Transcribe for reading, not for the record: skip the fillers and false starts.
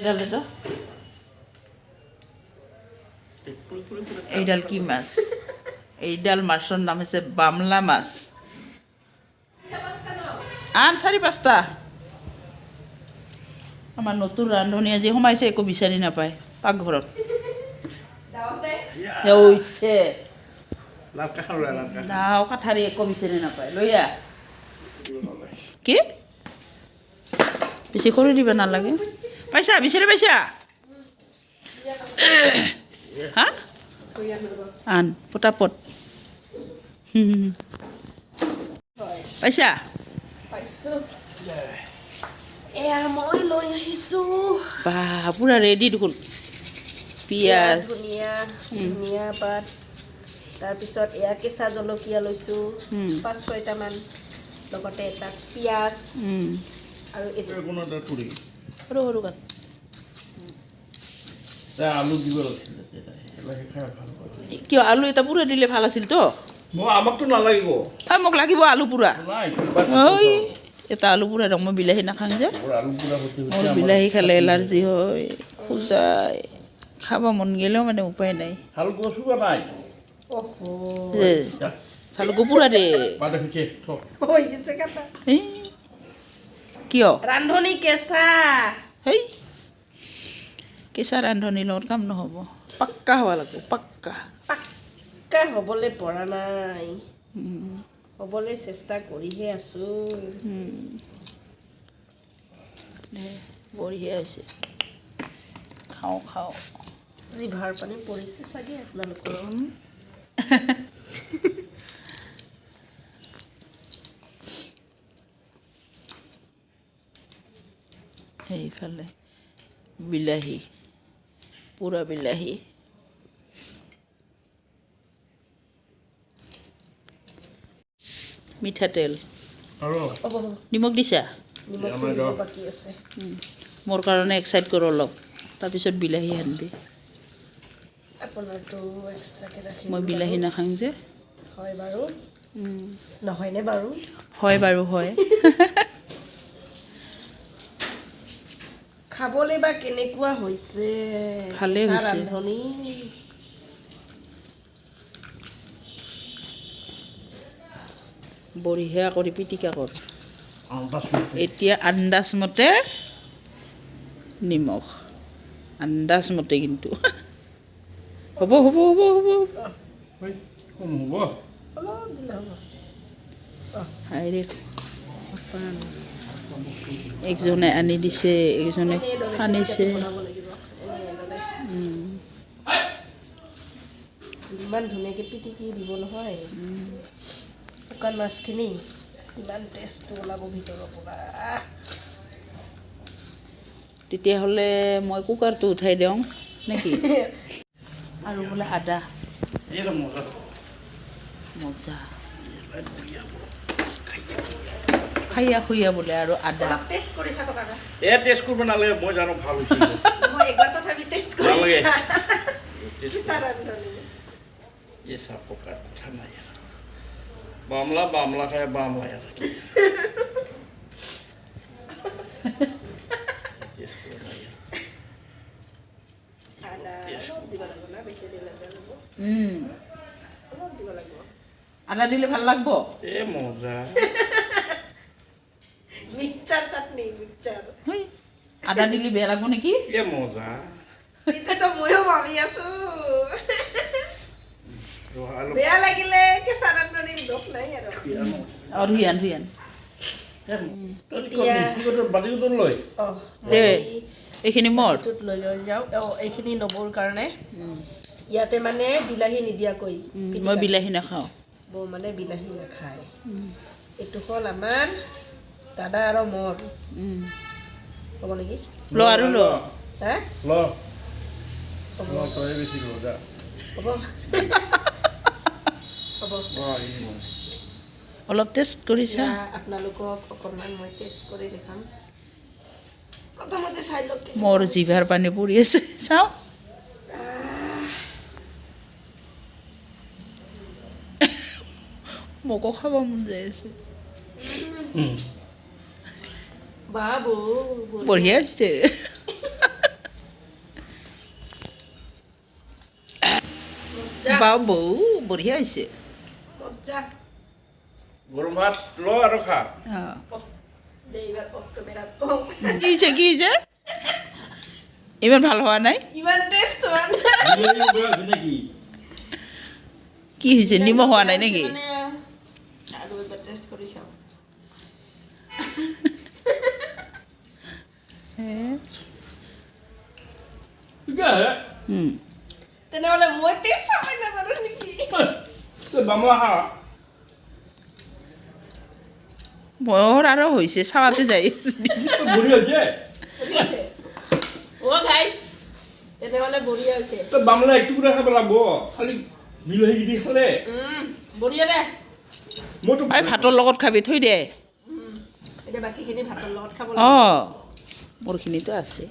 এইডাল এটা এইডাল কি মাছ এইডাল মাছৰ নাম হৈছে বামলা মাছ আন 4-5টা আমাৰ নতুন ৰান্ধনী আজি সোমাইছে একো বিচাৰি নাপায় পাকঘৰত হৈছে নাও কাঠাৰি একো বিচাৰি নাপায় লৈ আহ কি বেছি কৰি দিব নালাগে পাইছা বিচাৰি পাইছা হা আন পটাপট পাইছা মই লৈ আহিছোঁ বা পুৰা ৰেডি দেখোন পিঁয়াজ ধনিয়া পাত তাৰপিছত এয়া কেঁচা জলকীয়া লৈছোঁ 5-6টামান লগতে এটা পিঁয়াজ আৰু সৰু সৰু কাট কিয় আলু এটা পুৰা দিলে ভাল আছিলতো আমাকতো নালাগিব মোক লাগিব আলু পুৰা ঐ এটা আলু পুৰা মই বিলাহী নাখাওঁ যে মোৰ বিলাহী খালে এলাৰ্জি হয় খোজাই খাব মন গ'লেও মানে উপায় নাই চালুকো পুৰা দে কিয় ৰান্ধনী কেঁচা হেই কেঁচা ৰান্ধনীৰ লগত কাম নহ'ব পাক্কা হ'ব লাগিব পাক্কা পাক্কা হ'বলৈ পৰা নাই হ'বলৈ চেষ্টা কৰিহে আছোঁ বঢ়িয়া হৈছে খাওঁ খাওঁ জিভাৰ পানী পৰিছে চাগে আপোনালোকৰ সেইফালে বিলাহী পুৰা বিলাহী মিঠাতেল নিমখ দিছা বাকী আছে মোৰ কাৰণে এক চাইড কৰোঁ অলপ তাৰপিছত বিলাহী আনিবি আপোনাৰতো এক্সট্ৰাকৈ ৰাখি মই বিলাহী নাখাওঁ যে হয় বাৰু নহয়নে বাৰু হয় বাৰু হয় খাবলৈ বা কেনেকুৱা হৈছে ভালেই কেঁচা হৈছে। ৰান্ধনী বঢ়িয়া কৰি পিটিকা কৰ এতিয়া আন্দাজ মতে নিমখ আন্দাজ মতে কিন্তু হ'ব হ'ব হ'ব হ'ব অলপ দিলে হ'ব হাইৰে একজনে আনি দিছে একজনে আনিছে বনাব লাগিব যিমান ধুনীয়াকৈ পিটিকি দিব নহয় শুকান মাছখিনি ইমান টেষ্টটো ওলাব ভিতৰৰ পৰা তেতিয়াহ'লে মই কুকাৰটো উঠাই দিওঁ নেকি আৰু বোলে আদা মজা খাইয়া খুইয়া বোলে আৰু আদা টেষ্ট কৰিছা টকা টেষ্ট কৰিব নালাগে মই জানো ভাল হৈছে মই একবাৰ তথাপি টেষ্ট নালাগে কেঁচা ৰান্ধনী বামলা বামলা খায় বামলা আদা দিলে ভাল লাগব মজা মিক্সচাৰ চাটনি মিক্সচাৰ আদা দিলে বেয়া লাগব নেকি মজা এতিয়াতো ময়ো ভাবি আছো বেয়া লাগিলে কেঁচা ৰান্ধনীৰ দোষ নাই আৰু ধুইয়ান ধুইয়ান দে এইখিনি মোৰ লৈ যাওঁ এইখিনি ল'বৰ কাৰণে ইয়াতে মানে বিলাহী নিদিয়াকৈ মই বিলাহী নাখাওঁ বৌ মানে বিলাহী নাখায় এইটো হ'ল আমাৰ দাদা আৰু মোৰ হ'ব নেকি ল আৰু ল হা হ'ব হ'ব অলপ টেষ্ট কৰিছা আপোনালোকক অকণমান মই টেষ্ট কৰি দেখাম প্ৰথমতে চাই লওক মোৰ জিভাৰ পানী পৰি আছে চাওঁ মোকো খাব মন যাই আছে বাবু বঢ়িয়া হৈছে বা বৌ বঢ়িয়া হৈছে মজা গৰম ভাত ল আৰু খা দে এইবাৰ অফ কেমেৰাত কম কি হৈছে ইমান ভাল হোৱা নাই ইমান টেষ্ট হোৱা নাই নেকি কি হৈছে নিমখ হোৱা নাই নেকি মানে আৰু এবাৰ টেষ্ট কৰি চাওঁ তেনেহ'লে মই টেষ্ট চাবই নাজানো নেকি বামলা খা মোৰ আৰু হৈছে চাৱাতে যাই বঢ়িয়া হৈছে অ' গাইছ তেনেহ'লে বঢ়িয়া হৈছে তই বামলা এক টুকুৰা খাব লাগিব খালি বিলাহী দি খালে বঢ়িয়া দে মইতো এই ভাতৰ লগত খাবি থৈ দে এতিয়া বাকীখিনি ভাতৰ লগত খাব অঁ মোৰখিনিতো আছে